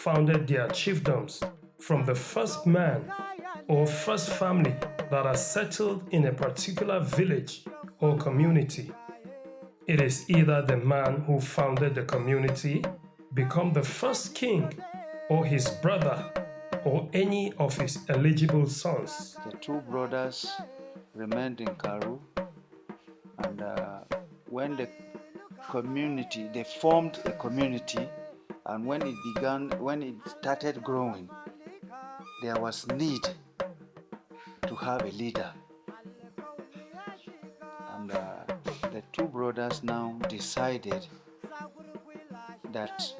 founded their chiefdoms from the first man or first family that are settled in a particular village or community. It is either the man who founded the community become the first king, or his brother, or any of his eligible sons. The two brothers remained in Karu, and when they formed a community, and when it started growing, there was need to have a leader. And the two brothers now decided that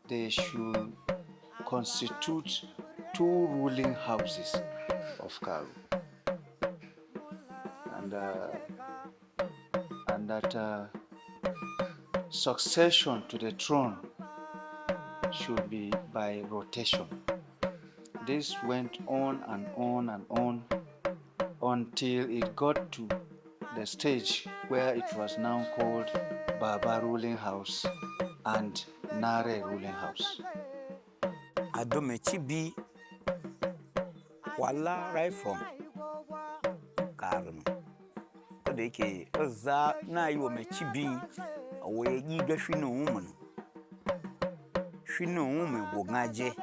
they should constitute two ruling houses of Karu, and that succession to the throne should be by rotation. This went on and on and on until it got to the stage where it was now called Baba ruling house and Nare ruling house. Adomechibi wala right from Karno. Kodeke oza na yo mechibi we yiga hwino woman. Hwino woman go ngaje.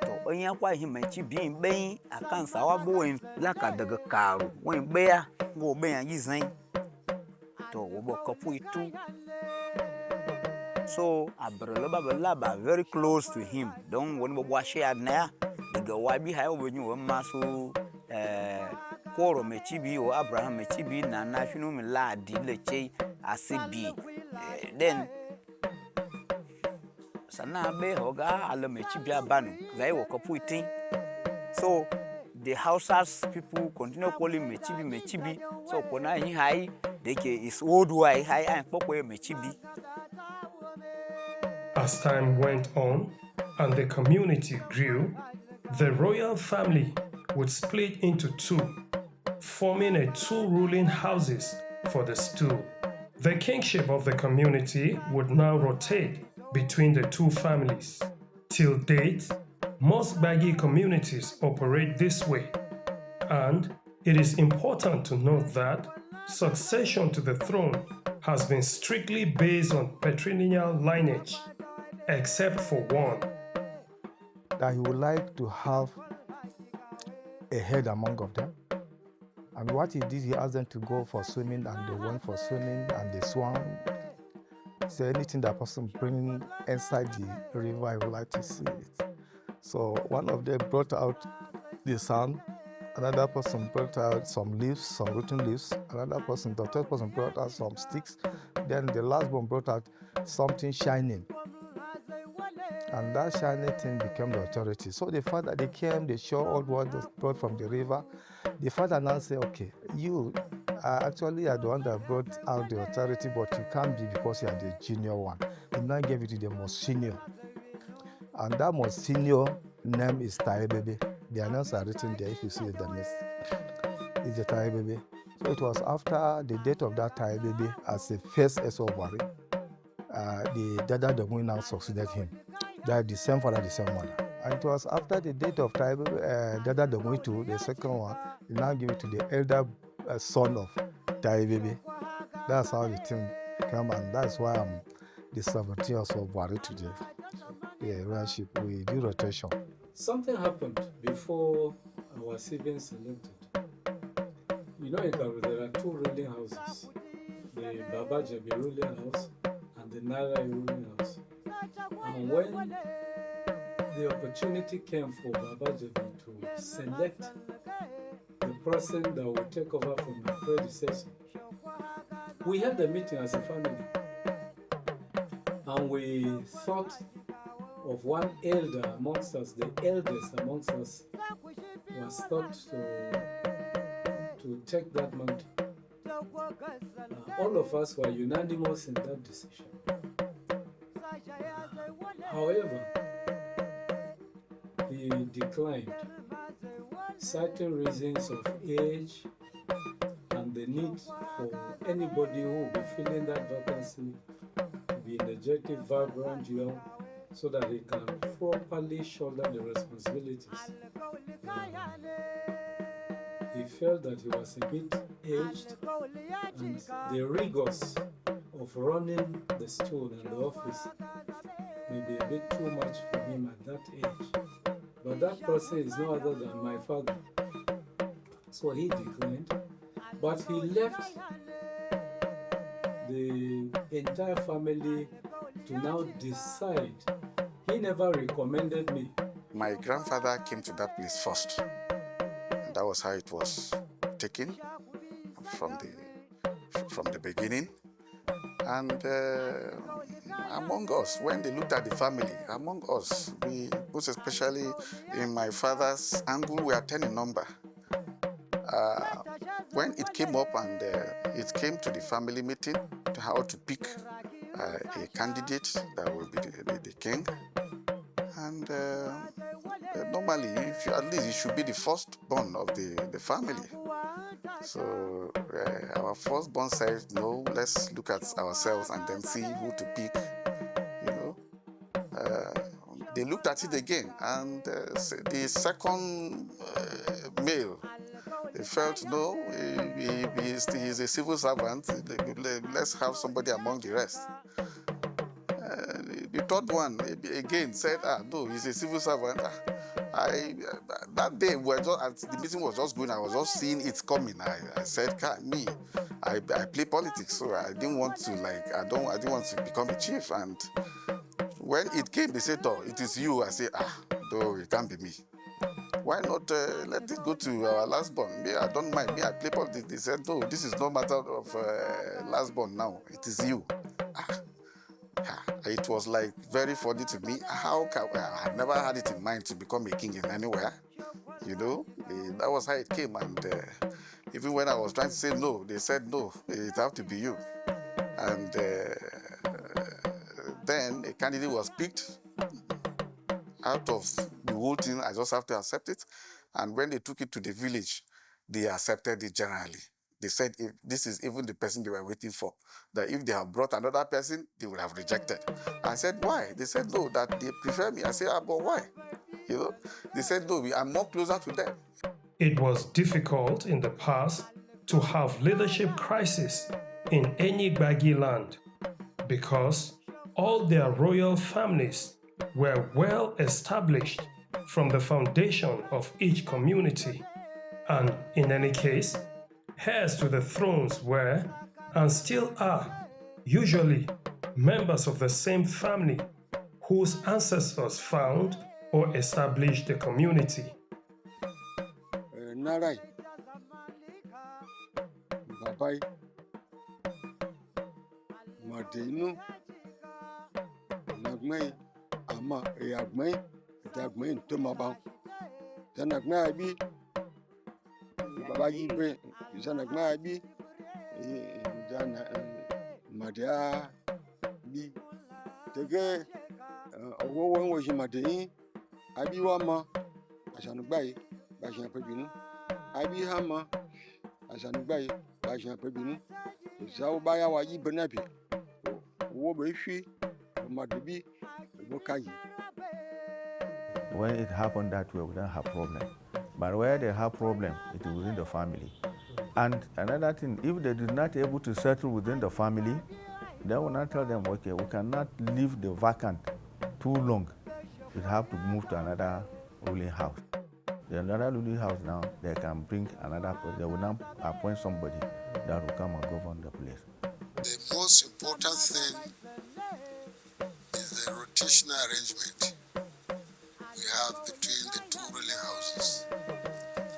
To onya kwa hi mechibi ben akansa wabo en laka daga Karu. Wen beya go ben yizan. To wo kopu itu. So Abrelaba very close to him. Don't want to wash it now. The Gawabi high when you were maso Koro Mechibi or Abraham Mechibi na national lad leche asibi. Then Sana be hoga ala Mechibi banu. They woke up with him. So the Hausas people continue calling Mechibi. So Kona high, they is old way high and Pokwe Mechibi. As time went on and the community grew, the royal family would split into two, forming a two ruling houses for the stool. The kingship of the community would now rotate between the two families. Till date, most Gbagyi communities operate this way, and it is important to note that succession to the throne has been strictly based on patrilineal lineage, except for one. That he would like to have a head among of them. And what he did, he asked them to go for swimming, and they went for swimming, and they swam. So anything that person bring inside the river, I would like to see it. So one of them brought out the sand, another person brought out some leaves, some rotten leaves, the third person brought out some sticks, then the last one brought out something shining. And that shiny thing became the authority. So the fact that they came, they showed all what was brought from the river. The father now said, okay, you actually are the one that brought out the authority, but you can't be because you are the junior one. He now gave it to the most senior. And that most senior name is Taibebe. The names are written there if you see the list. It's the Taibebe. So it was after the death of that Taibebe as the first Esobari, the Dada Dongui now succeeded him. That the same father, the same mother. And it was after the death of Dada Dongui, the second one, he now give it to the elder son of Taibebe. That's how the thing came, and that's why I'm the 17 years old Buhari today. The relationship, we do rotation. Something happened before I was even selected. You know, in Karu, there are two ruling houses, the Baba Jabi ruling house and the Nara ruling house. And when the opportunity came for Baba Jabi to select the person that would take over from my predecessor, we had a meeting as a family, and we thought of one elder amongst us, the eldest amongst us was thought to take that mantle. All of us were unanimous in that decision. However, he declined. Certain reasons of age and the need for anybody who will be filling that vacancy to be be energetic, vibrant, so that he can properly shoulder the responsibilities. He felt that he was a bit aged, and the rigors of running the stool and the office may be a bit too much for him at that age. But that person is no other than my father. So he declined, but he left the entire family to now decide. He never recommended me. My grandfather came to that place first. And that was how it was taken from the beginning. And among us, when they looked at the family, among us, most especially in my father's angle, we are 10 in number. When it came up and it came to the family meeting to how to pick a candidate that will be the king, and normally, at least it should be the firstborn of the family. So our firstborn said, no, let's look at ourselves and then see who to pick, They looked at it again, and the second male, they felt, no, he's a civil servant, let's have somebody among the rest. The third one again said, no, he's a civil servant. That day, the meeting was just going, I was just seeing it coming. I said, I play politics, so I didn't want to, I didn't want to become a chief. And when it came, they said, oh, it is you. I said, no, it can't be me. Why not let it go to our last born? Me, I don't mind. Me, I play politics. They said, no, this is no matter of last born now. It is you. It was very funny to me. I had never had it in mind to become a king in anywhere. That was how it came. And even when I was trying to say no, they said no, it have to be you. And then a candidate was picked. Out of the whole thing, I just have to accept it. And when they took it to the village, they accepted it generally. They said if this is even the person they were waiting for, that if they have brought another person, they would have rejected. I said, why? They said, no, that they prefer me. I said, but why? They said, no, I'm more closer to them. It was difficult in the past to have leadership crisis in any Gbagyi land because all their royal families were well established from the foundation of each community, and in any case, heirs to the thrones were, and still are, usually members of the same family whose ancestors found or established the community. Narai, Babai, Martinu, Nagmay, Ama, Yagmay, Dagmay, Tomaba, Tanagnabi, Babayi, Zanagnabi, Madia, B. Take a woman was in Madi, Abiwama, Asanubay, Bashan Pabinu, Abi Hama, Asanubay, Bashan Pabinu, Zaubaya Wayi Benabi, Wobeshi, Madabi, Wokayi. When it happened that way, we don't have problem. But where they have problem, it is within the family. And another thing, if they did not able to settle within the family, they will not tell them, okay, we cannot leave the vacant too long. We have to move to another ruling house. The another ruling house now, they can bring another, they will now appoint somebody that will come and govern the place. The most important thing is the rotational arrangement we have between the two ruling houses.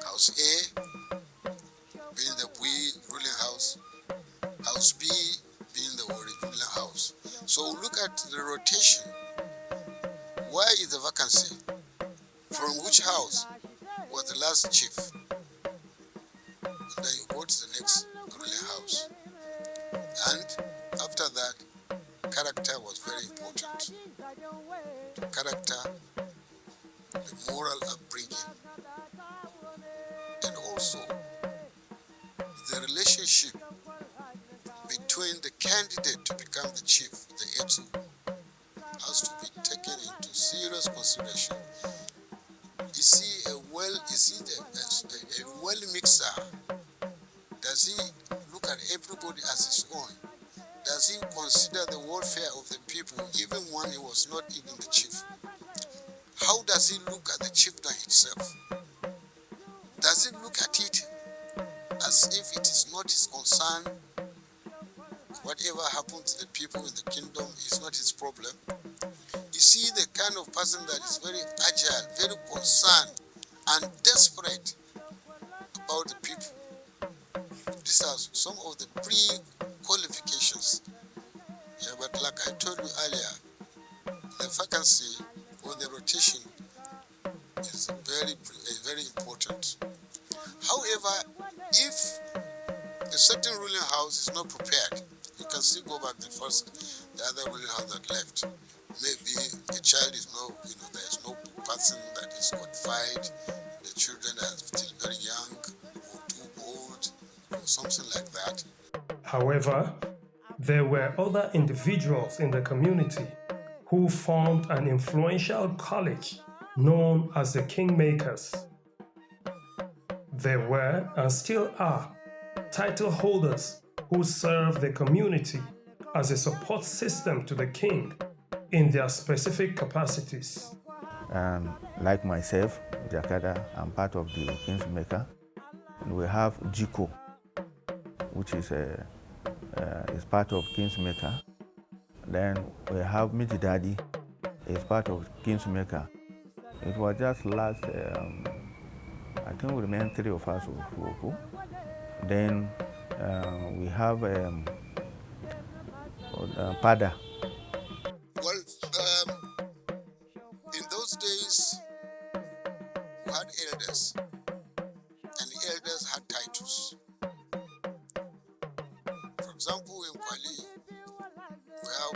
House A being the Bui ruling house, House B being the Wari ruling house. So look at the rotation. Where is the vacancy? From which house was the last chief? And then you go to the next ruling house. And after that, character was very important. Character, the moral upbringing, and also the relationship between the candidate to become the chief, the Etu, has to be taken into serious consideration. Is he a well mixer? Does he look at everybody as his own? Does he consider the welfare of the people even when he was not even the chief? How does he look at the chieftain itself? Does he look at it as if it is not his concern? Whatever happens to the people in the kingdom is not his problem. Is he the kind of person that is very agile, very concerned, and desperate about the people? These are some of the pre-qualifications. Yeah, but like I told you earlier, the vacancy or the rotation is very important. However, if a certain ruling house is not prepared, you can still go back to the other ruling house that left. Maybe a child is there is no person that is qualified, the children are still very young or too old or something like that. However, there were other individuals in the community who formed an influential college known as the Kingmakers. There were, and still are, title holders who serve the community as a support system to the king in their specific capacities. And like myself, Jakada, I'm part of the Kingsmaker. And we have Jiko, which is part of Kingsmaker. Then we have Mididadi, is part of Kingsmaker. It was just last, I think we remain 3 of us. Then we have Pada. Well, in those days, we had elders, and the elders had titles. For example, in Kwali, we have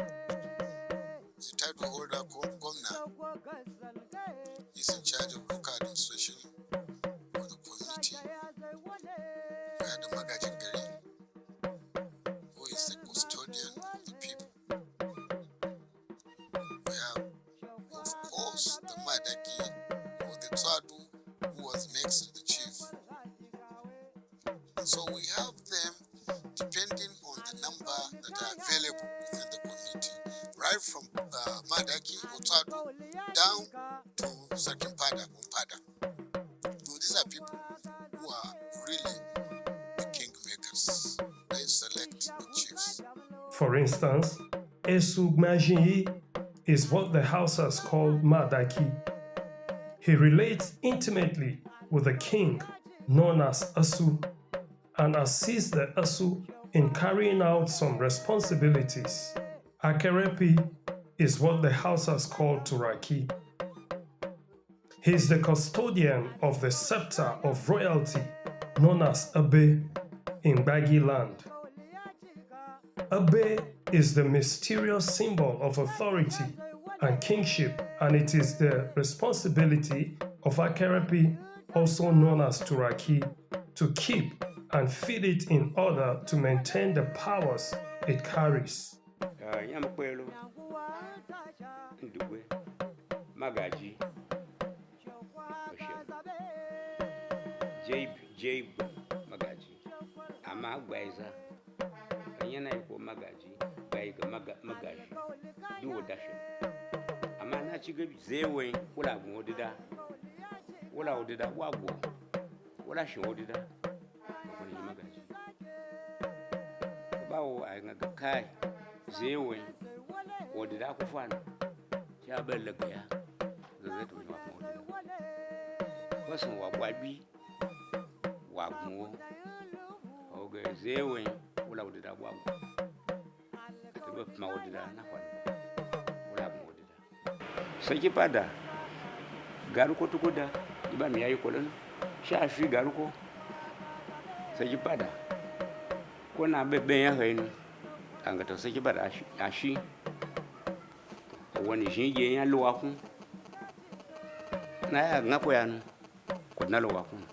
the title holder called Gomna. He's in charge of local administration for the community. We had the Magajin Gari, who is the custodian of the people. We have, of course, the Madaki or the Tsadu, who was next to the chief. And so we have them depending on the number that are available within the community, right from Madaki or Tsadu down to Sakimpada or Pada. So these are people who are really the kingmakers. They select the chiefs. For instance, Gbagyi is what the Hausas call Madaki. He relates intimately with the king, known as Asu, and assists the Asu in carrying out some responsibilities. Akerepi is what the Hausas call Turaki. He is the custodian of the scepter of royalty, known as Abe, in Gbagyi land. Abe is the mysterious symbol of authority and kingship, and it is the responsibility of Akerepi, also known as Turaki, to keep and feed it in order to maintain the powers it carries. Magaji, J. Magaji, Ama Gwaiza, Ayana ko Magaji, Gaiga Magaji, do dashin. Ama na chiga zewe, wala modida, wala odida wago, wala shodida, Koni Magaji. Bao Anga Kai, zewe, odida kufana, Chabella Gaya. Person wa Gbagyi wa gun oge zewe wala odida wa gun atebe pma odida na kwa wala gun odida seki pada garuko tukoda iba mi ayi kolon sha fi garuko seki pada ko na bebe ya hen anga to seki pada ashi woni jinje ya lo akun na ya ngako ya no ko na lo akun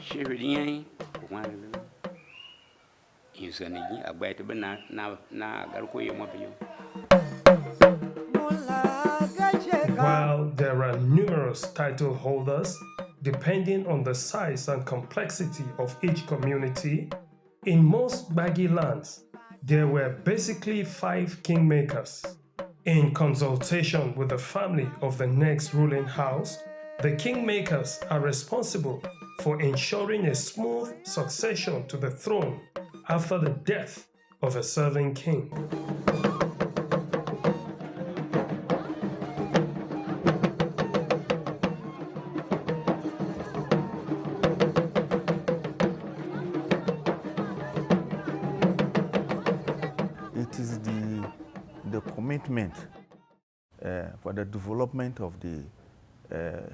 shewe dinyan ko ma le insanigi Agbagyi to be na garko ye mo biyo. While there are numerous title holders, depending on the size and complexity of each community, in most Gbagyi lands, there were basically 5 kingmakers. In consultation with the family of the next ruling house, the kingmakers are responsible for ensuring a smooth succession to the throne after the death of a serving king. It is the commitment for the development of the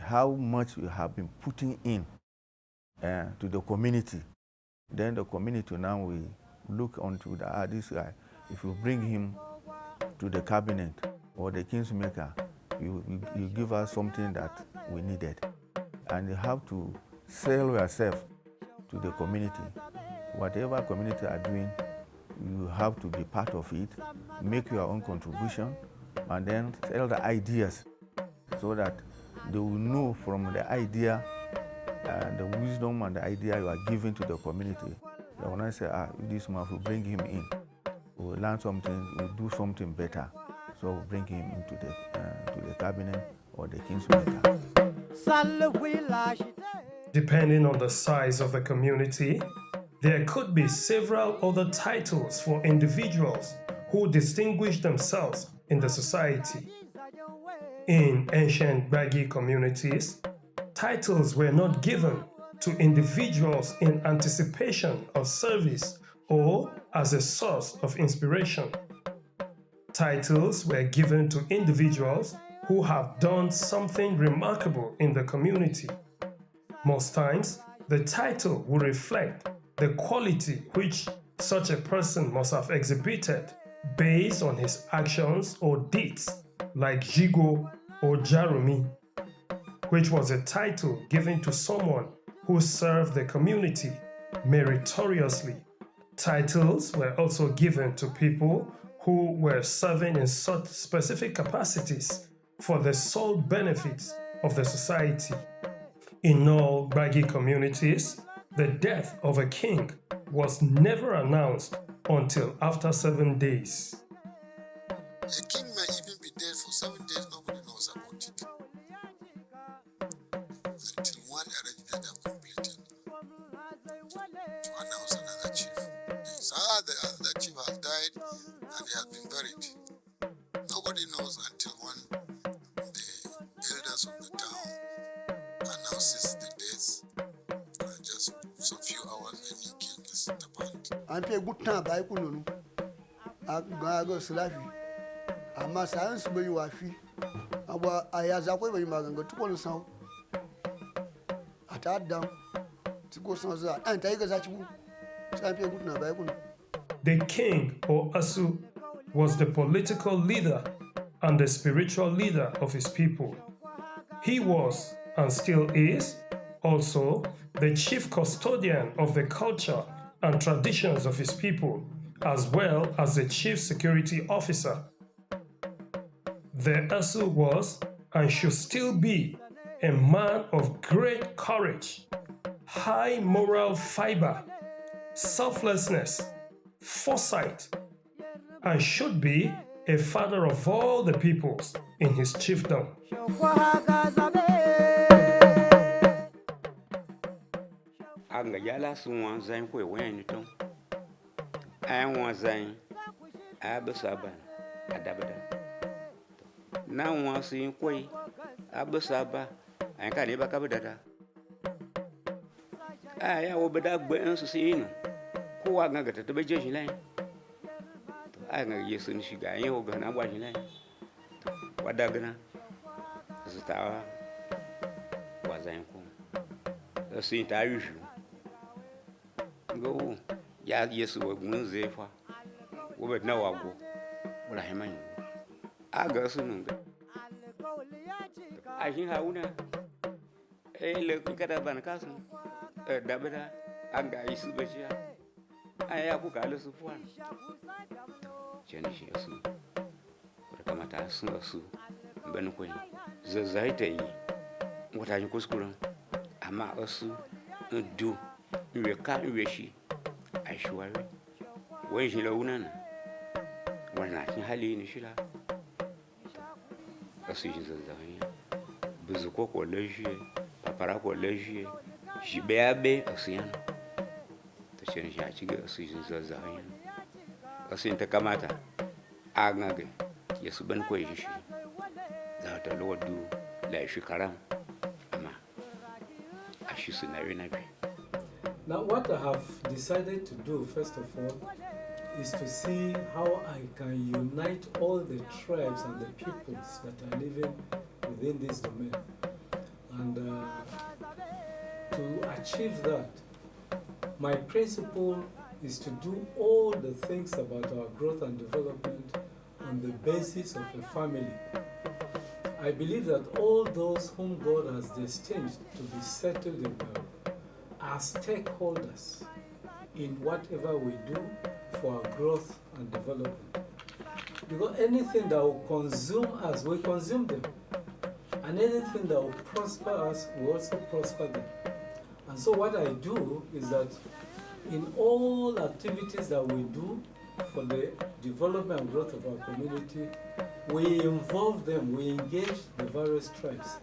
how much we have been putting in to the community. Then the community now we look onto this guy. If you bring him to the cabinet or the kingsmaker, you give us something that we needed. And you have to sell yourself to the community. Whatever community are doing, you have to be part of it, make your own contribution, and then sell the ideas so that they will know from the idea and the wisdom and the idea you are giving to the community. They will not say, this man, will bring him in. We'll learn something, we'll do something better. So we'll bring him into the cabinet or the kingsmaker. Depending on the size of the community, there could be several other titles for individuals who distinguish themselves in the society. In ancient Gbagyi communities, titles were not given to individuals in anticipation of service or as a source of inspiration. Titles were given to individuals who have done something remarkable in the community. Most times, the title will reflect the quality which such a person must have exhibited based on his actions or deeds, like Jigo or Jarumi, which was a title given to someone who served the community meritoriously. Titles were also given to people who were serving in such specific capacities for the sole benefits of the society. In all Gbagyi communities, the death of a king was never announced until after 7 days. A king may even be dead for 7 days, nobody knows about it. Until one arrangement are completed to announce another chief. The chief has died and he has been buried. Nobody knows until the elders of the town announces the death. Just some few hours a new king is appointed. And pay good time by Kununu. I go slavery. I must answer by you. I has a way when you go to one sound. I tied down to go sounds and take us at you. The king or Asu was the political leader and the spiritual leader of his people. He was, and still is, also the chief custodian of the culture and traditions of his people, as well as the chief security officer. The Asu was, and should still be, a man of great courage, high moral fiber, selflessness, foresight, and should be a father of all the peoples in his chiefdom. Anga yala suwan zain ko wen ton. An wan zain abasaban adabada. Na wan sin koi abasaba an ka ne baka badada. Ya wo bada gbe an su sinu. Ko wa ga ta be je jilai. Anga yesu ni shiga yin o ga na bwa jilai. Wada gana zutawa wa zain ko. Sin ta yu go ya yesu wa gun zefa wo bet na wago wala heman aga sunun a shin hauna le kada ban kasu dabara aga isu beshiya aya kukalo supuan cheni shi asu kama ta sun asu ben ko zaita yi wata ni kuskura amma asu du we ka we shi aishwawe wai shi launana wannan kin hali ni shi la asu shi zazzahanya buzu ko leje papara ko leje jibeabe asu yana ta cheni shi a ciga asu shi zazzahanya asu ta kamata agage yesu ben ko yi shi za ta lodu la shi karam amma a shi sunare na bi. Now, what I have decided to do, first of all, is to see how I can unite all the tribes and the peoples that are living within this domain. And to achieve that, my principle is to do all the things about our growth and development on the basis of a family. I believe that all those whom God has destined to be settled in God are stakeholders in whatever we do for our growth and development. Because anything that will consume us, we consume them. And anything that will prosper us, we also prosper them. And so what I do is that in all activities that we do for the development and growth of our community, we involve them, we engage the various tribes.